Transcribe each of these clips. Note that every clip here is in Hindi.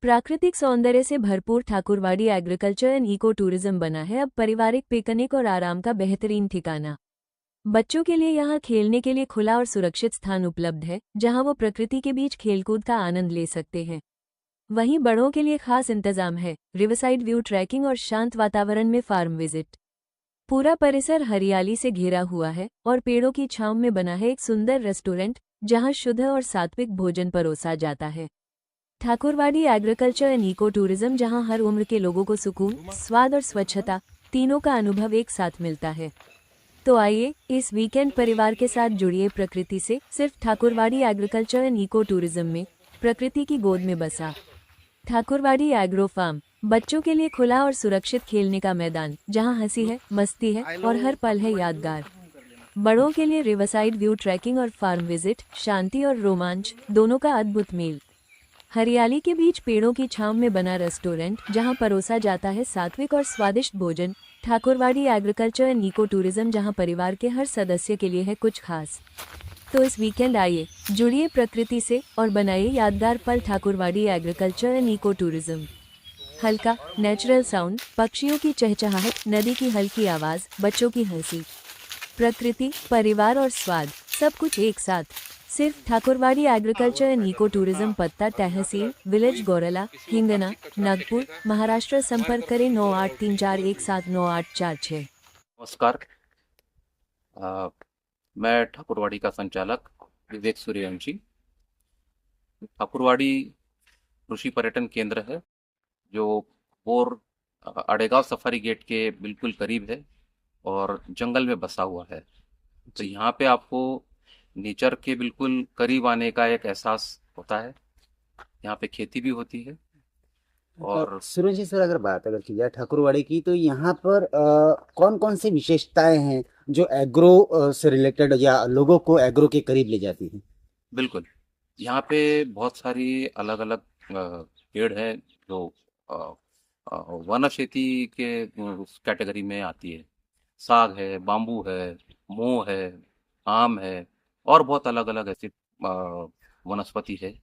प्राकृतिक सौंदर्य से भरपूर Thakurwadi agriculture and eco tourism बना है अब पारिवारिक पिकनिक और आराम का बेहतरीन ठिकाना। बच्चों के लिए यहाँ खेलने के लिए खुला और सुरक्षित स्थान उपलब्ध है, जहाँ वो प्रकृति के बीच खेलकूद का आनंद ले सकते हैं। वहीं बड़ों के लिए खास इंतजाम है, रिवरसाइड व्यू ट्रैकिंग और शांत वातावरण में फार्म विजिट। पूरा परिसर हरियाली से घिरा हुआ है और पेड़ों की छांव में बना है एक सुंदर रेस्टोरेंट, जहाँ शुद्ध और सात्विक भोजन परोसा जाता है। Thakurwadi agriculture and eco tourism, जहां हर उम्र के लोगों को सुकून, स्वाद और स्वच्छता तीनों का अनुभव एक साथ मिलता है। तो आइए इस वीकेंड परिवार के साथ जुड़िए प्रकृति से। सिर्फ Thakurwadi agriculture and eco tourism में प्रकृति की गोद में बसा ठाकुरवाड़ी एग्रो फार्म, बच्चों के लिए खुला और सुरक्षित खेलने का मैदान, जहां हंसी है, मस्ती है और हर पल है यादगार। बड़ों के लिए रिवरसाइड व्यू ट्रैकिंग और फार्म विजिट, शांति और रोमांच दोनों का अद्भुत मेल। हरियाली के बीच पेड़ों की छांव में बना रेस्टोरेंट, जहां परोसा जाता है सात्विक और स्वादिष्ट भोजन। Thakurwadi agriculture and eco tourism, जहां परिवार के हर सदस्य के लिए है कुछ खास। तो इस वीकेंड आइए, जुड़िए प्रकृति से और बनाइए यादगार पल। Thakurwadi agriculture and eco tourism. हल्का नेचुरल साउंड, पक्षियों की चहचहाहट, नदी की हल्की आवाज, बच्चों की हंसी, प्रकृति, परिवार और स्वाद, सब कुछ एक साथ। सिर्फ Thakurwadi agriculture and eco tourism, पत्ता तहसील, विलेज गौरला, हिंगना, नागपुर, महाराष्ट्र। संपर्क करें 9834179846। नमस्कार। अ, मैं ठाकुरवाड़ी का संचालक विवेक सूर्यवंशी। ठाकुरवाड़ी कृषि पर्यटन केंद्र है जो बोर अड़ेगांव सफारी गेट के बिल्कुल करीब है और जंगल में बसा हुआ है। तो जी। यहाँ पे आपको नेचर के बिल्कुल करीब आने का एक एहसास होता है। यहाँ पे खेती भी होती है और सूरज जी सर, अगर बात अगर की जाए ठाकुरवाड़ी की, तो यहाँ पर कौन कौन सी विशेषताएं हैं जो एग्रो से रिलेटेड या लोगों को एग्रो के करीब ले जाती हैं? बिल्कुल यहाँ पे बहुत सारी अलग अलग पेड़ हैं जो अ, वन खेती के उस कैटेगरी में आती है। साग है, बाम्बू है, मोह है, आम है और बहुत अलग अलग ऐसी वनस्पति है।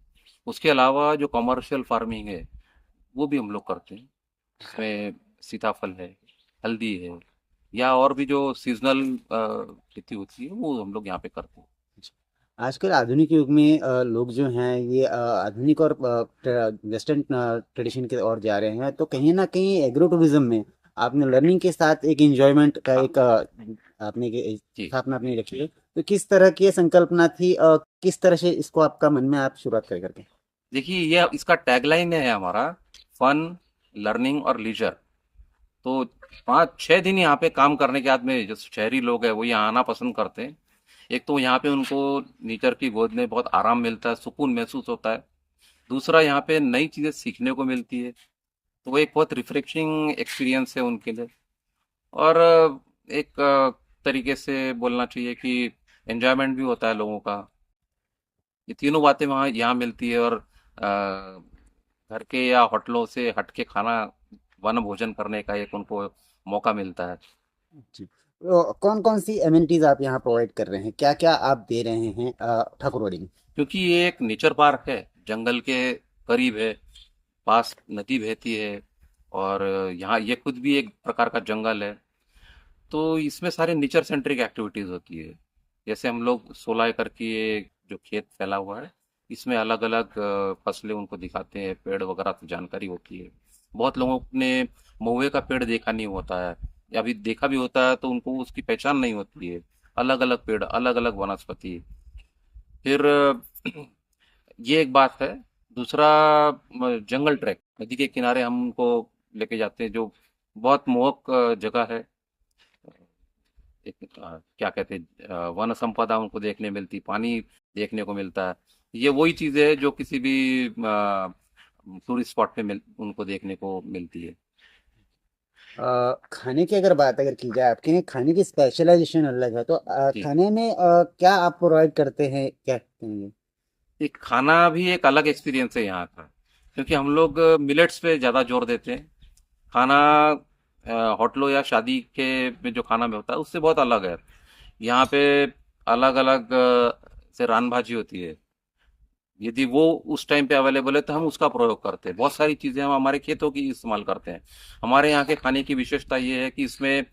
उसके अलावा जो कमर्शियल फार्मिंग है वो भी हम लोग करते हैं। इसमें सीताफल है, हल्दी है या और भी जो सीजनल खेती होती है वो हम लोग यहाँ पे करते हैं। आजकल आधुनिक युग में लोग जो हैं ये आधुनिक और वेस्टर्न ट्रेडिशन की ओर जा रहे हैं, तो कहीं ना कहीं एग्रो टूरिज्म में आपने लर्निंग के साथ एक एंजॉयमेंट का हाँ एक आपने जी। स्थापना अपनी रखी है। तो किस तरह की ये संकल्पना थी, किस तरह से इसको आपका मन में आप शुरुआत कर करके? देखिए ये इसका टैगलाइन है हमारा, फन, लर्निंग और लीजर। तो 5-6 दिन यहाँ पे काम करने के बाद में जो शहरी लोग हैं वो यहाँ आना पसंद करते हैं। एक तो यहाँ पे उनको नेचर की गोद में बहुत आराम मिलता है, सुकून महसूस होता है। दूसरा यहाँ पे नई चीजें सीखने को मिलती है, तो वो एक बहुत रिफ्रेशिंग एक्सपीरियंस है उनके लिए। और एक तरीके से बोलना चाहिए कि एंजॉयमेंट भी होता है लोगों का। ये तीनों बातें वहाँ यहाँ मिलती है और घर के या होटलों से हट के खाना, वन भोजन करने का एक उनको मौका मिलता है। जी। तो कौन कौन सी एमिनिटीज आप यहाँ प्रोवाइड कर रहे हैं, क्या क्या आप दे रहे हैं ठाकुरवाड़ी में? क्योंकि ये एक नेचर पार्क है, जंगल के करीब है, पास नदी बहती है और यहाँ ये खुद भी एक प्रकार का जंगल है। तो इसमें सारे नेचर सेंट्रिक एक्टिविटीज होती है। जैसे हम लोग 16 एकड़ की ये जो खेत फैला हुआ है, इसमें अलग अलग फसलें उनको दिखाते हैं, पेड़ वगैरह की जानकारी होती है। बहुत लोगों ने महुए का पेड़ देखा नहीं होता है या अभी देखा भी होता है तो उनको उसकी पहचान नहीं होती है। अलग अलग पेड़, अलग अलग वनस्पति। फिर ये एक बात है। दूसरा, जंगल ट्रैक, नदी के किनारे हम उनको लेके जाते हैं, जो बहुत मोहक जगह है। एक क्या कहते हैं, वन संपदा उनको देखने मिलती, पानी देखने को मिलता है। ये वही चीजें है जो किसी भी टूरिस्ट स्पॉट पे उनको देखने को मिलती है। खाने की अगर बात अगर की जाए, आपके यहाँ खाने की स्पेशलाइजेशन अलग है, तो जी। खाने में क्या आप प्रोवाइड करते हैं, क्या कहेंगे? ये खाना भी एक अलग एक्सपीरियंस है यहाँ का, क्योंकि हम लोग मिलेट्स पे ज़्यादा जोर देते हैं। खाना होटलों या शादी के में जो खाना में होता है उससे बहुत अलग है। यहाँ पे अलग अलग से रान भाजी होती है। यदि वो उस टाइम पे अवेलेबल है तो हम उसका प्रयोग करते हैं। बहुत सारी चीजें हम हमारे खेतों की इस्तेमाल करते हैं। हमारे यहाँ के खाने की विशेषता ये है कि इसमें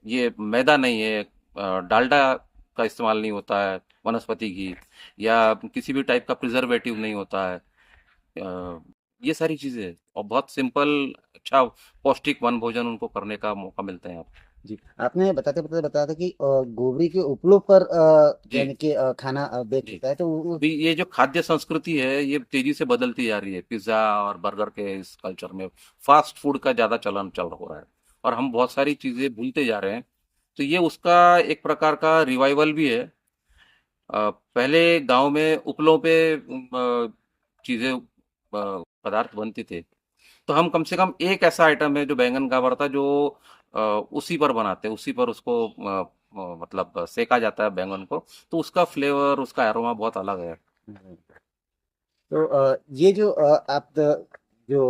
ये मैदा नहीं है, डालडा का इस्तेमाल नहीं होता है, वनस्पति घी, या किसी भी टाइप का प्रिजर्वेटिव नहीं होता है। ये सारी चीजें हैं। और बहुत सिंपल, अच्छा, पौष्टिक वन भोजन उनको करने का मौका मिलता है यहाँ पे। जी, आपने बताते बताते बताया था कि गोबरी के उपलों पर जी। यानी कि खाना बेक जी। होता है, तो अभी ये जो खाद्य संस्कृति है ये तेजी से बदलती जा रही है। पिज्जा और बर्गर के इस कल्चर में फास्ट फूड का ज्यादा चलन चल हो रहा है, और हम बहुत सारी चीजें भूलते जा रहे हैं। तो ये उसका एक प्रकार का रिवाइवल भी है। पहले गांव में उपलों पे चीजें, पदार्थ बनते थे। तो हम कम से कम एक ऐसा आइटम है जो बैंगन का भरता, जो उसी पर बनाते हैं, उसी पर उसको मतलब सेका जाता है बैंगन को। तो उसका फ्लेवर, उसका एरोमा बहुत अलग है। तो ये जो जो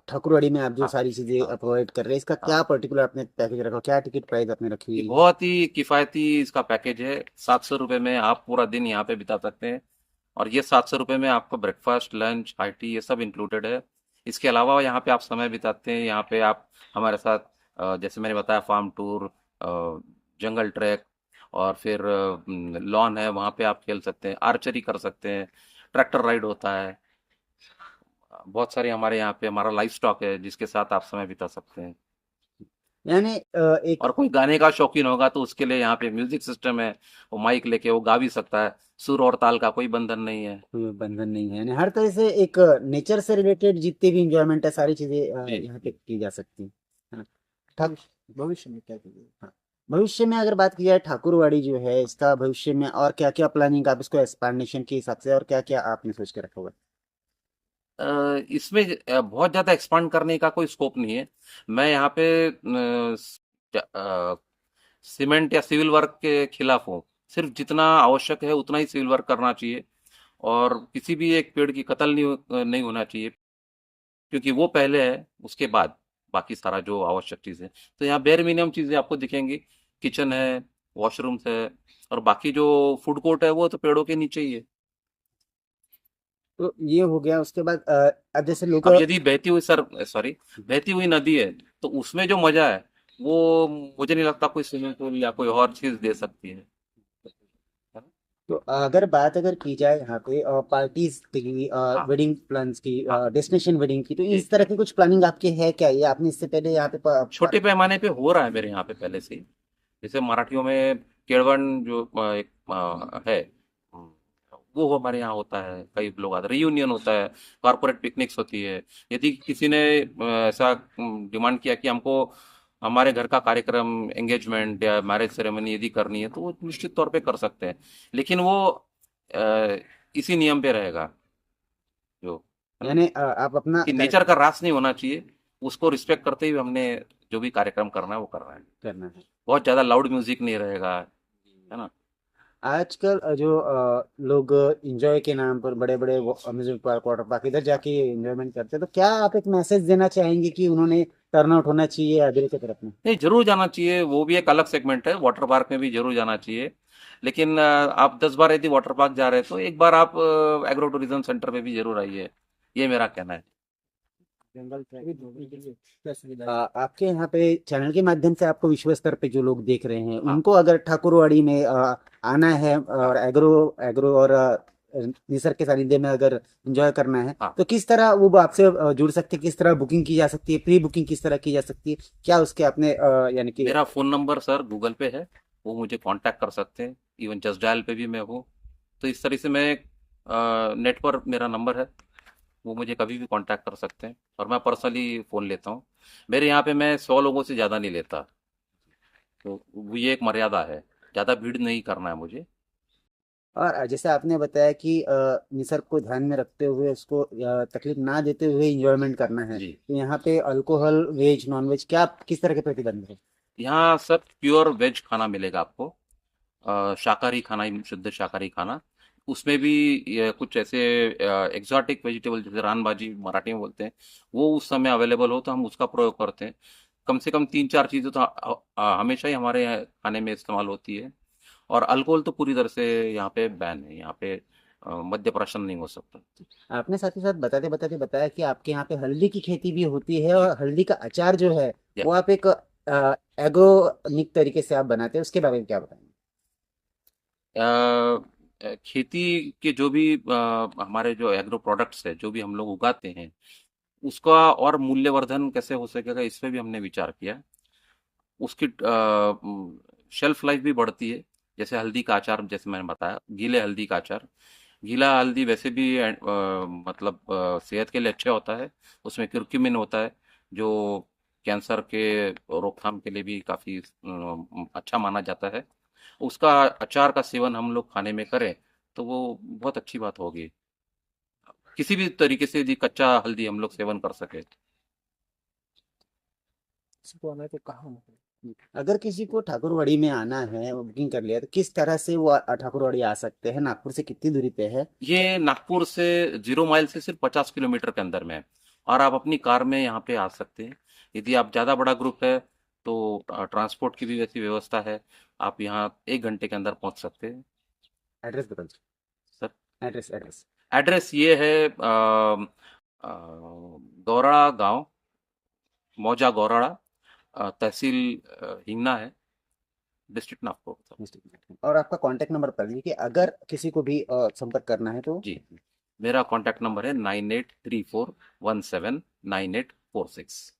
ठाकुरवाड़ी में आप जो हाँ। सारी चीजें हाँ। प्रोवाइड कर रहे हैं, इसका हाँ। क्या पर्टिकुलर आपने पैकेज रखा, क्या टिकट प्राइस आपने रखी ये हुई है? बहुत ही किफ़ायती इसका पैकेज है। 700 रुपये में आप पूरा दिन यहाँ पे बिता सकते हैं। और ये 700 रुपये में आपको ब्रेकफास्ट, लंच, हाई टी ये सब इंक्लूडेड है। इसके अलावा यहाँ पे आप समय बिताते हैं, यहाँ पे आप हमारे साथ जैसे मैंने बताया, फार्म टूर, जंगल ट्रैक, और फिर लॉन है, वहाँ पे आप खेल सकते हैं, आर्चरी कर सकते हैं, ट्रैक्टर राइड होता है। बहुत सारे हमारे यहाँ पे हमारा लाइफ स्टॉक है जिसके साथ आप समय बिता सकते हैं। यानी एक और कोई गाने का शौकीन होगा तो उसके लिए यहाँ पे म्यूजिक सिस्टम है। वो माइक लेके वो गा भी सकता है। सुर और ताल का कोई बंधन नहीं है। कोई बंधन नहीं है, यानी हर तरह से एक नेचर से रिलेटेड जितने भी इंजॉयमेंट है, सारी चीजें जी। यहाँ पे की जा सकती है ना। ठाक भविष्य में क्या कीजिए, हाँ, भविष्य में अगर बात की जाए ठाकुरवाड़ी जो है, इसका भविष्य में और क्या क्या प्लानिंग, आप इसको एक्सपांडेशन के हिसाब से और क्या क्या आपने सोच के रखा हुआ इसमें बहुत ज़्यादा एक्सपांड करने का कोई स्कोप नहीं है। मैं यहाँ पे सीमेंट या सिविल वर्क के खिलाफ हूँ। सिर्फ जितना आवश्यक है उतना ही सिविल वर्क करना चाहिए। और किसी भी एक पेड़ की कत्ल नहीं होना चाहिए, क्योंकि वो पहले है, उसके बाद बाकी सारा जो आवश्यक चीज़ें। तो यहाँ बेयर मिनिमम चीज़ें आपको दिखेंगी। किचन है, वॉशरूम्स है, और बाकी जो फूड कोर्ट है वो तो पेड़ों के नीचे ही है। तो ये हो गया। उसके बाद अब जैसे लोग अब यदि बहती हुई, सर सॉरी, बहती हुई नदी है तो उसमें जो मजा है वो मुझे नहीं लगता कोई स्विमिंग पूल या कोई और चीज दे सकती है। तो अगर की जाए यहाँ पे पार्टीज की, हाँ। वेडिंग प्लान्स की, हाँ। डेस्टिनेशन वेडिंग की, तो जी। इस तरह की कुछ प्लानिंग आपके है क्या? ये आपने इससे पहले यहाँ पे छोटे पैमाने पे हो रहा है मेरे यहाँ पे पहले से ही। जैसे मराठियों में केळवण जो एक है, वो हमारे यहाँ होता है। कई लोग आते, रियूनियन होता है, कॉर्पोरेट पिकनिक्स होती है। यदि किसी ने ऐसा डिमांड किया कि हमको हमारे घर का कार्यक्रम, एंगेजमेंट या मैरिज सेरेमनी यदि करनी है, तो वो निश्चित तौर पे कर सकते हैं। लेकिन वो अ, इसी नियम पे रहेगा, जो है ना, यानी आप अपना कि नेचर का ह्रास नहीं होना चाहिए। उसको रिस्पेक्ट करते हुए हमने जो भी कार्यक्रम करना है वो करना है। करना है। बहुत ज्यादा लाउड म्यूजिक नहीं रहेगा, है ना। आजकल जो लोग एंजॉय के नाम पर बड़े बड़े अम्यूजमेंट पार्क, वाटर पार्क, इधर जाके एंजॉयमेंट करते हैं, तो क्या आप एक मैसेज देना चाहेंगे कि उन्होंने टर्न आउट होना चाहिए आगे की तरफ में? नहीं, जरूर जाना चाहिए। वो भी एक अलग सेगमेंट है, वाटर पार्क में भी जरूर जाना चाहिए। लेकिन आप 10 बार यदि वाटर पार्क जा रहे हैं तो एक बार आप एग्रो टूरिज्म सेंटर पे भी जरूर आइए। ये मेरा कहना है। जंगल आपके यहाँ पे चैनल के माध्यम से आपको विश्व स्तर पे जो लोग देख रहे हैं, हाँ। उनको अगर ठाकुरवाड़ी में आना है हाँ। और एग्रो एग्रो और निसर्ग के सानिध्य में अगर एंजॉय करना है, हाँ। तो किस तरह वो आपसे जुड़ सकते हैं? किस तरह बुकिंग की जा सकती है? प्री बुकिंग किस तरह की जा सकती है? क्या उसके आपने यानी कि मेरा फोन नंबर सर गूगल पे है, वो मुझे कांटेक्ट कर सकते हैं। इवन जस्ट डायल पे भी मैं हूँ। तो इस तरह से मैं नेट पर मेरा नंबर है, वो मुझे कभी भी कांटेक्ट कर सकते हैं, और मैं पर्सनली फ़ोन लेता हूँ। मेरे यहाँ पे मैं 100 लोगों से ज़्यादा नहीं लेता। तो वो ये एक मर्यादा है, ज़्यादा भीड़ नहीं करना है मुझे। और जैसे आपने बताया कि निसर्ग को ध्यान में रखते हुए उसको तकलीफ ना देते हुए एंजॉयमेंट करना है, जी। तो यहाँ पे अल्कोहल, वेज, नॉन वेज, क्या किस तरह के प्रतिबंध है? यहाँ सर प्योर वेज खाना मिलेगा आपको। शाकाहारी खाना ही, शुद्ध शाकाहारी खाना। उसमें भी ये कुछ ऐसे एग्जॉटिक वेजिटेबल, जैसे रान भाजी मराठी में बोलते हैं, वो उस समय अवेलेबल हो तो हम उसका प्रयोग करते हैं। कम से कम 3-4 चीज़ें तो हमेशा ही हमारे यहाँ खाने में इस्तेमाल होती है। और अल्कोहल तो पूरी तरह से यहाँ पे बैन है। यहाँ पे मध्य प्राशन नहीं हो सकता। आपने साथ ही साथ बताते बताते बताया कि आपके यहाँ पे हल्दी की खेती भी होती है और हल्दी का अचार जो है या वो आप एक एग्रोनिक तरीके से आप बनाते हैं, उसके बारे में क्या बताएंगे? खेती के जो भी हमारे जो एग्रो प्रोडक्ट्स है, जो भी हम लोग उगाते हैं, उसका और मूल्यवर्धन कैसे हो सकेगा, इस पे भी हमने विचार किया। उसकी शेल्फ लाइफ भी बढ़ती है। जैसे हल्दी का अचार, जैसे मैंने बताया, गीले हल्दी का अचार, गीला हल्दी वैसे भी मतलब सेहत के लिए अच्छा होता है। उसमें क्यूरक्यूमिन होता है, जो कैंसर के रोकथाम के लिए भी काफ़ी अच्छा माना जाता है। उसका अचार का सेवन हम लोग खाने में करें तो वो बहुत अच्छी बात होगी। किसी भी तरीके से यदि कच्चा हल्दी हम लोग सेवन कर सके। इसको हमें तो कहाँ अगर किसी को ठाकुरवाड़ी में आना है, वो बुकिंग कर लिया, तो किस तरह से वो ठाकुरवाड़ी आ सकते हैं? नागपुर से कितनी दूरी पे है? ये नागपुर से 0 माइल से सिर्फ 50 किलोमीटर के अंदर में है, और आप अपनी कार में यहाँ पे आ सकते हैं। यदि आप ज़्यादा बड़ा ग्रुप है तो ट्रांसपोर्ट की भी वैसी व्यवस्था है। आप यहाँ 1 घंटे के अंदर पहुँच सकते हैं। एड्रेस बता सर, दो, एड्रेस एड्रेस। एड्रेस ये है गौराड़ा गांव, मौजा गौराड़ा, तहसील हिंगना है, डिस्ट्रिक्ट नागपुर सर। और आपका कांटेक्ट नंबर बता दीजिए कि अगर किसी को भी संपर्क करना है तो। जी, मेरा कॉन्टैक्ट नंबर है 9834179846।